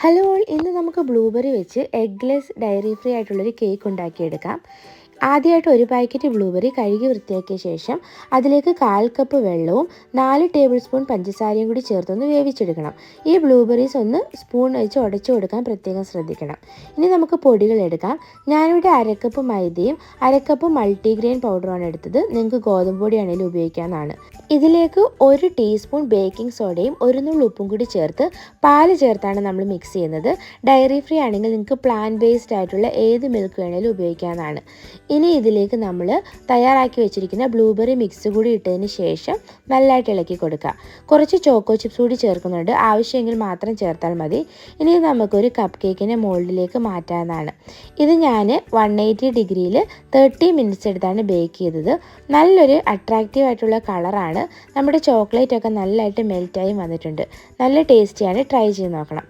Hello all, ഇന്ന് നമുക്ക് blueberry വെച്ച് എഗ്ലെസ് ഡയറി ഫ്രീ ആയിട്ടുള്ളൊരു കേക്ക് ഉണ്ടാക്കിയെടുക്കാം. ആദ്യമായിട്ട് ഒരു പാക്കറ്റ് ബ്ലൂബെറി കഴുകി വൃത്തിയാക്കിയ ശേഷം അതിലേക്ക് 1/4 കപ്പ് വെള്ളവും 4 ടേബിൾ സ്പൂൺ പഞ്ചസാരയും കൂടി ചേർത്തൊന്ന് വേവിച്ചെടുക്കണം. ഈ ബ്ലൂബെറീസ് ഒന്ന് സ്പൂൺ വെച്ച് ഉടച്ചു കൊടുക്കാൻ പ്രത്യേകം ശ്രദ്ധിക്കണം. ഇനി നമുക്ക് പൊടികൾ എടുക്കാം. ഞാനിവിടെ 1/2 കപ്പ് മൈദയും 1/2 കപ്പ് മൾട്ടിഗ്രെയിൻ പൗഡറുമാണ് എടുത്തത്. നിങ്ങൾക്ക് ഗോതമ്പ് പൊടിയാണെങ്കിലും ഉപയോഗിക്കാവുന്നതാണ്. ഇതിലേക്ക് 1 ടീസ്പൂൺ ബേക്കിംഗ് സോഡയും 1 നുള്ളി ഉപ്പും കൂടി ചേർത്ത് പാല് ചേർത്താണ് നമ്മൾ മിക്സ് ചെയ്യുന്നത്. ഡയറി ഫ്രീ ആണെങ്കിൽ നിങ്ങൾക്ക് പ്ലാന്റ് ബേസ്ഡ് ആയിട്ടുള്ള ഏത് മിൽക്ക് വേണമെങ്കിലും ഉപയോഗിക്കാവുന്നതാണ്. ഇനി ഇതിലേക്ക് നമ്മൾ തയ്യാറാക്കി വെച്ചിരിക്കുന്ന ബ്ലൂബെറി മിക്സ് കൂടി ഇട്ടതിന് ശേഷം നല്ലതായിട്ട് ഇളക്കി കൊടുക്കുക. കുറച്ച് ചോക്കോ ചിപ്സ് കൂടി ചേർക്കുന്നുണ്ട്, ആവശ്യമെങ്കിൽ മാത്രം ചേർത്താൽ മതി. ഇനി നമുക്കൊരു കപ്പ് കേക്കിൻ്റെ മോൾഡിലേക്ക് മാറ്റാവുന്നതാണ്. ഇത് ഞാൻ 180 ഡിഗ്രിയിൽ 30 മിനിറ്റ്സ് എടുത്താണ് ബേക്ക് ചെയ്തത്. നല്ലൊരു അട്രാക്റ്റീവ് ആയിട്ടുള്ള കളറാണ്. നമ്മുടെ ചോക്ലേറ്റ് ഒക്കെ നല്ലതായിട്ട് മെൽറ്റായി വന്നിട്ടുണ്ട്. നല്ല ടേസ്റ്റിയാണ്. ട്രൈ ചെയ്ത് നോക്കണം.